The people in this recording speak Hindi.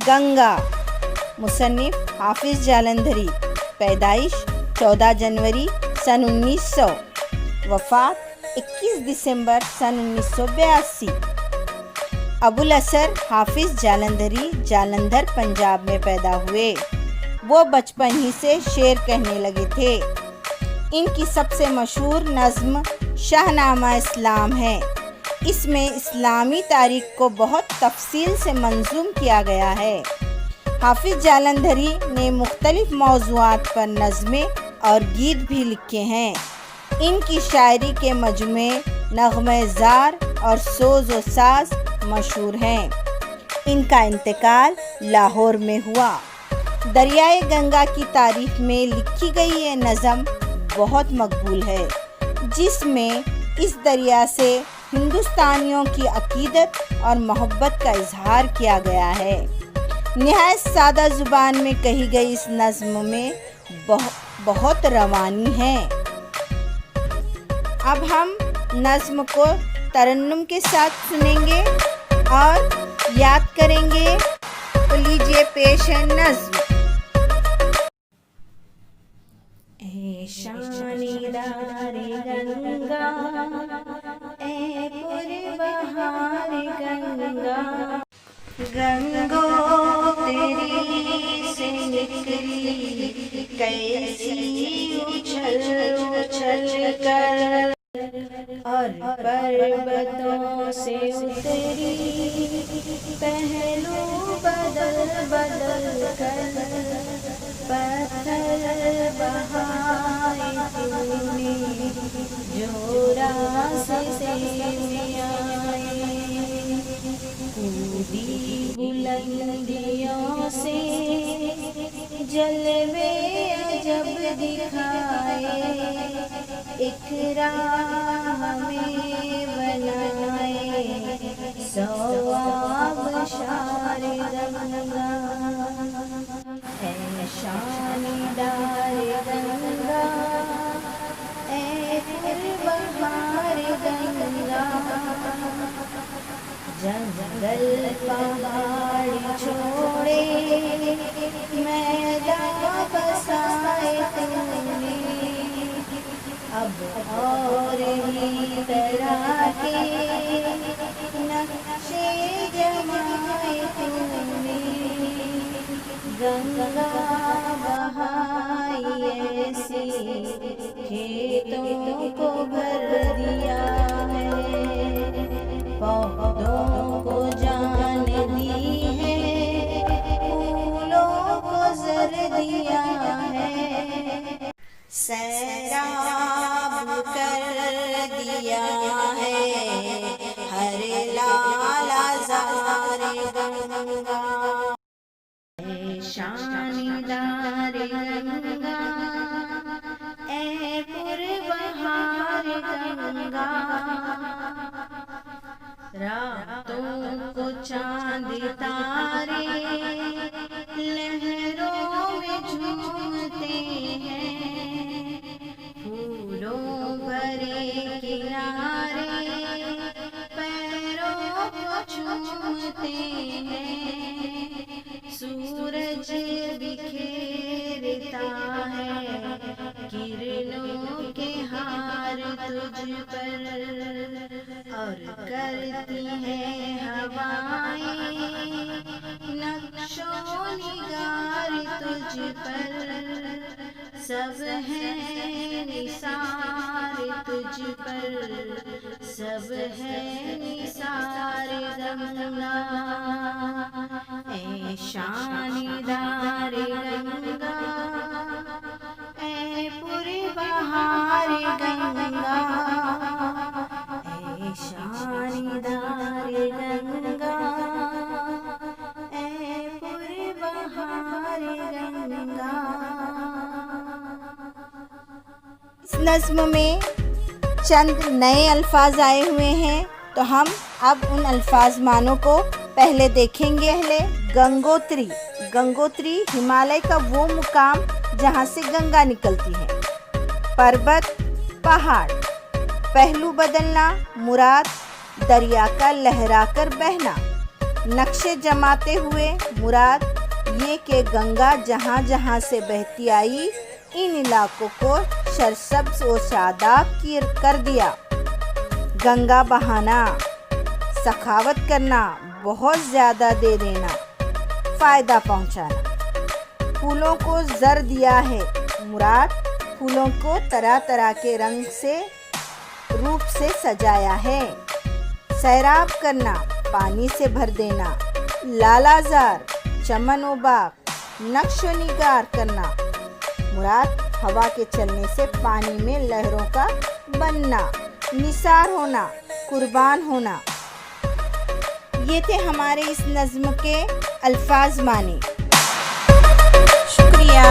गंगा, मुसन्निफ हाफिज जालंधरी, पैदाइश 14 जनवरी सन 1900, वफ़ात 21 दिसंबर सन 1982। अबुल असर हाफिज जालंधरी जालंधर पंजाब में पैदा हुए। वो बचपन ही से शेर कहने लगे थे। इनकी सबसे मशहूर नज़्म शाहनामा इस्लाम है। इसमें इस्लामी तारीख को बहुत तफसील से मंजूम किया गया है। हाफिज जालंधरी ने मुख्तलिफ मौज़ूआत पर नज़में और गीत भी लिखे हैं। इनकी शायरी के मजमे नग़्मे-ज़ार और सोज़ व साज़ मशहूर हैं। इनका इंतकाल लाहौर में हुआ। दरियाए गंगा की तारीफ में लिखी गई ये नज़म बहुत मकबूल है, जिसमें इस दरिया से हिंदुस्तानियों की अकीदत और मोहब्बत का इजहार किया गया है। निहायत सादा ज़ुबान में कही गई इस नज़्म में बहुत रवानी है। अब हम नज़्म को तरन्नुम के साथ सुनेंगे और याद करेंगे। तो लीजिए पेश है नज़्म। ए शानीदारे गंगा, ए पुरबहार गंगा, गंगो तेरी से निकली कैसी उछल उछल कर, और पर्वतों से उतरी पहलू बदल बदल कर, पत्थर बहाए तूने जो रास्ते में आए, कूदी बुलंदियों से जलवे अजब दिखाए, एक राह में बनाए सवाब शार गंगा, है शानीदार गंगा, ए पुरबहार गंगा, जंगल पहाड़ छोड़े मैदान बसाए तूने, अब और ही तरह के नक्शे जमाए तूने, गंगा बहाई ऐसी खेतों को भर दिया है, पौधों को जान दी है, फूलों को जर दिया है, सैराब कर दिया है हर लाला ज़ार गंगा, ए शानीदार गंगा, ए पुरबहार गंगा, रातों को चांद तारे लहरों में झूमते हैं, फूलों भरे किनारे पैरों को चूमते हैं, सूरज बिखेरता है किरणों के हार तुझ पर, और करती है हवाएं नक्शो निगार तुझ पर, सब है निसार तुझ पर, सब है निसार गंगा, ए शानीदार गंगा, ए पुरबहार गंगा, ए शानीदार गंगा, ए पुरबहार गंगा। इस नज़्म में चंद नए अल्फाज आए हुए हैं, तो हम अब उन अल्फाज मानों को पहले देखेंगे। गंगोत्री। गंगोत्री हिमालय का वो मुकाम जहाँ से गंगा निकलती है। पर्वत, पहाड़। पहलू बदलना, मुराद दरिया का लहराकर बहना। नक्शे जमाते हुए मुराद ये कि गंगा जहाँ जहाँ से बहती आई इन इलाकों को सरसब्ज व शादाब कर दिया। गंगा बहाना, सखावत करना, बहुत ज़्यादा दे देना, फ़ायदा पहुँचाना। फूलों को ज़र दिया है मुराद फूलों को तरह तरह के रंग से रूप से सजाया है। सैराब करना, पानी से भर देना। लालाजार, चमन व बाग, नक्शो निगार करना। मुराद हवा के चलने से पानी में लहरों का बनना, निसार होना, कुर्बान होना। ये थे हमारे इस नज़्म के अल्फाज माने। शुक्रिया।